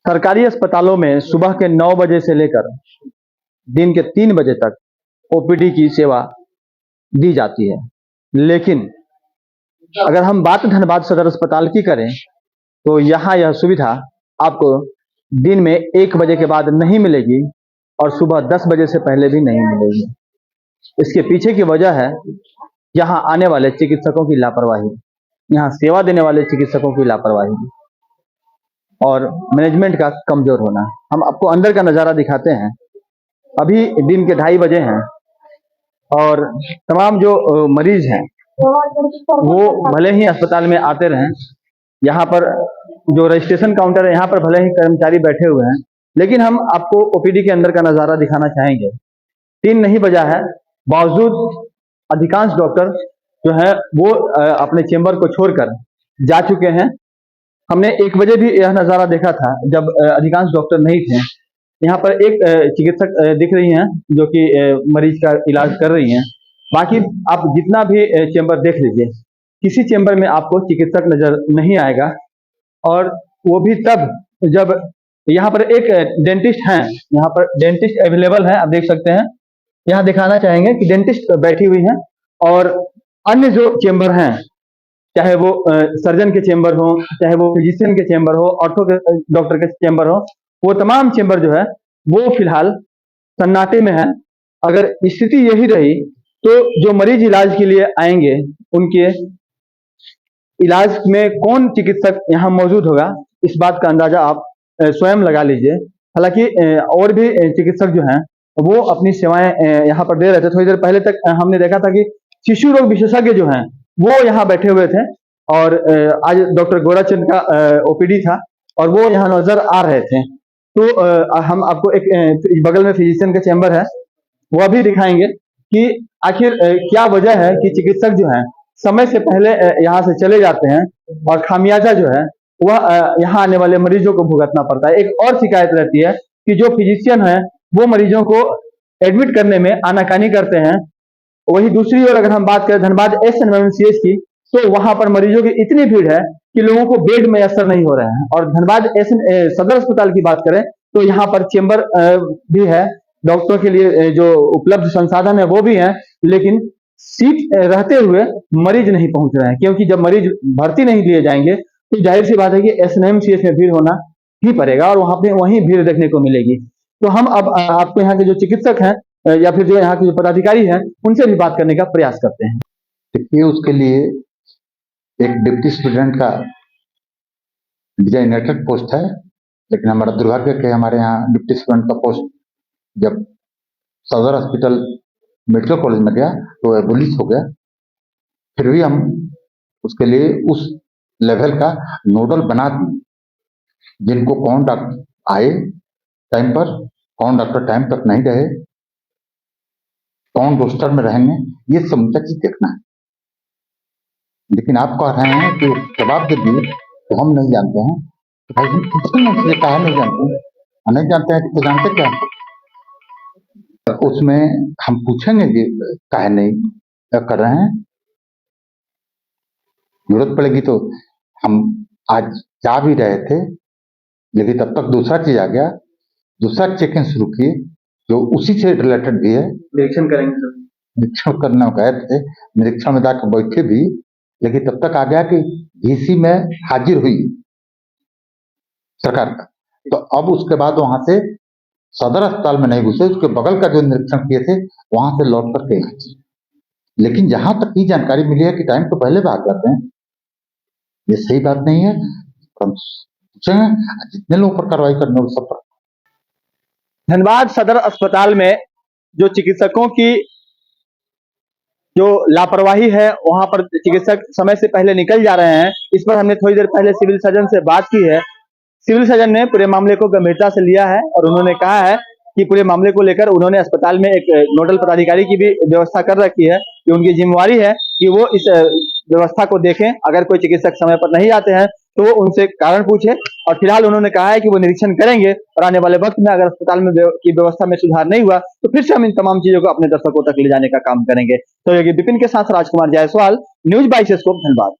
सरकारी अस्पतालों में सुबह के 9 बजे से लेकर दिन के 3 बजे तक ओपीडी की सेवा दी जाती है। लेकिन अगर हम बात धनबाद सदर अस्पताल की करें तो यहाँ यह सुविधा आपको दिन में 1 बजे के बाद नहीं मिलेगी और सुबह 10 बजे से पहले भी नहीं मिलेगी। इसके पीछे की वजह है यहाँ आने वाले चिकित्सकों की लापरवाही, यहाँ सेवा देने वाले चिकित्सकों की लापरवाही और मैनेजमेंट का कमजोर होना। हम आपको अंदर का नजारा दिखाते हैं। अभी दिन के 2:30 बजे हैं और तमाम जो मरीज हैं वो भले ही अस्पताल में आते रहें, यहाँ पर जो रजिस्ट्रेशन काउंटर है यहाँ पर भले ही कर्मचारी बैठे हुए हैं, लेकिन हम आपको ओपीडी के अंदर का नजारा दिखाना चाहेंगे। 3 नहीं बजा है, बावजूद अधिकांश डॉक्टर जो है वो अपने चेंबर को छोड़कर जा चुके हैं। हमने 1 बजे भी यह नजारा देखा था जब अधिकांश डॉक्टर नहीं थे। यहाँ पर एक चिकित्सक दिख रही हैं जो कि मरीज का इलाज कर रही हैं। बाकी आप जितना भी चेंबर देख लीजिए, किसी चेंबर में आपको चिकित्सक नजर नहीं आएगा, और वो भी तब जब यहाँ पर एक डेंटिस्ट हैं, यहाँ पर डेंटिस्ट अवेलेबल है, आप देख सकते हैं। यहाँ दिखाना चाहेंगे कि डेंटिस्ट बैठी हुई हैं और अन्य जो चेंबर हैं, चाहे वो सर्जन के चेंबर हो, चाहे वो फिजिशियन के चेंबर हो, ऑर्थो के डॉक्टर के चेंबर हो, वो तमाम चेंबर जो है वो फिलहाल सन्नाटे में है। अगर स्थिति यही रही तो जो मरीज इलाज के लिए आएंगे उनके इलाज में कौन चिकित्सक यहाँ मौजूद होगा, इस बात का अंदाजा आप स्वयं लगा लीजिए। हालांकि और भी चिकित्सक जो हैं वो अपनी सेवाएं यहाँ पर दे रहे थे। थोड़ी देर पहले तक हमने देखा था कि शिशु रोग विशेषज्ञ जो हैं वो यहाँ बैठे हुए थे और आज डॉक्टर गोराचंद का ओपीडी था और वो यहाँ नजर आ रहे थे। तो हम आपको एक बगल में फिजिशियन का चेंबर है वह भी दिखाएंगे कि आखिर क्या वजह है कि चिकित्सक जो हैं समय से पहले यहाँ से चले जाते हैं और खामियाजा जो है वह यहाँ आने वाले मरीजों को भुगतना पड़ता है। एक और शिकायत रहती है कि जो फिजिशियन है वो मरीजों को एडमिट करने में आनाकानी करते हैं। वही दूसरी ओर अगर हम बात करें धनबाद एसएनएमसीएच की, तो वहां पर मरीजों की इतनी भीड़ है कि लोगों को बेड में असर नहीं हो रहा है। और धनबाद सदर अस्पताल की बात करें तो यहाँ पर चेंबर भी है, डॉक्टरों के लिए जो उपलब्ध संसाधन है वो भी है, लेकिन सीट रहते हुए मरीज नहीं पहुंच रहे हैं, क्योंकि जब मरीज भर्ती नहीं लिए जाएंगे तो जाहिर सी बात है कि एसएनएमसीएच में भीड़ होना ही पड़ेगा और वहां पे वहीं भीड़ देखने को मिलेगी। तो हम अब आपको यहाँ के जो चिकित्सक हैं या फिर जो यहाँ के जो पदाधिकारी हैं उनसे भी बात करने का प्रयास करते हैं। देखिए, उसके लिए एक डिप्टी सुप्रिटेंडेंट का डिजाइनेटेड पोस्ट है, लेकिन हमारा दुर्भाग्य कि हमारे यहाँ डिप्टी सुप्रिटेंडेंट का पोस्ट जब सदर हॉस्पिटल मेडिकल कॉलेज में गया तो एबोलिश हो गया। फिर भी हम उसके लिए उस लेवल का नोडल बना दिए, जिनको कौन डॉक्टर आए टाइम पर, कौन डॉक्टर टाइम तक नहीं रहे, कौन रोस्टर में रहेंगे, ये समूचा चीज देखना है। लेकिन आप कह रहे हैं कि जवाब दे दिए तो हम नहीं जानते हैं, तो भाई हम पूछेंगे कहा नहीं जानते हैं, नहीं जानते हैं तो जानते क्या? तो उसमें हम पूछेंगे कि काहे नहीं कर रहे हैं, जरूरत पड़ेगी तो हम आज जा भी रहे थे, लेकिन तब तक दूसरा चीज आ गया, दूसरा चेकिंग शुरू किए जो उसी से रिलेटेड भी है। निरीक्षण करेंगे सर, निरीक्षण करना गए थे, निरीक्षण में जाकर बैठे भी, लेकिन तब तक आ गया कि डीसी में हाजिर हुई सरकार का। तो अब उसके बाद वहां से सदर अस्पताल में नहीं घुसे, उसके बगल का जो निरीक्षण किए थे वहां से लौट करके यहाँ, लेकिन जहां तक ये जानकारी मिली है कि टाइम तो पहले भाग जाते हैं, ये सही बात नहीं है। हम पूछेंगे जितने लोगों पर कार्रवाई करने उस सब पर। धनबाद सदर अस्पताल में जो चिकित्सकों की जो लापरवाही है, वहां पर चिकित्सक समय से पहले निकल जा रहे हैं। इस पर हमने थोड़ी देर पहले सिविल सर्जन से बात की है। सिविल सर्जन ने पूरे मामले को गंभीरता से लिया है और उन्होंने कहा है कि पूरे मामले को लेकर उन्होंने अस्पताल में एक नोडल पदाधिकारी की भी व्यवस्था कर रखी है कि उनकी जिम्मेवारी है कि वो इस व्यवस्था को देखें। अगर कोई चिकित्सक समय पर नहीं आते हैं तो वो उनसे कारण पूछे, और फिलहाल उन्होंने कहा है कि वो निरीक्षण करेंगे और आने वाले वक्त में अगर अस्पताल में की व्यवस्था में सुधार नहीं हुआ तो फिर से हम इन तमाम चीजों को अपने दर्शकों तक ले जाने का काम करेंगे। तो विपिन के साथ राजकुमार जायसवाल, न्यूज 22 स्कोप, धनबाद।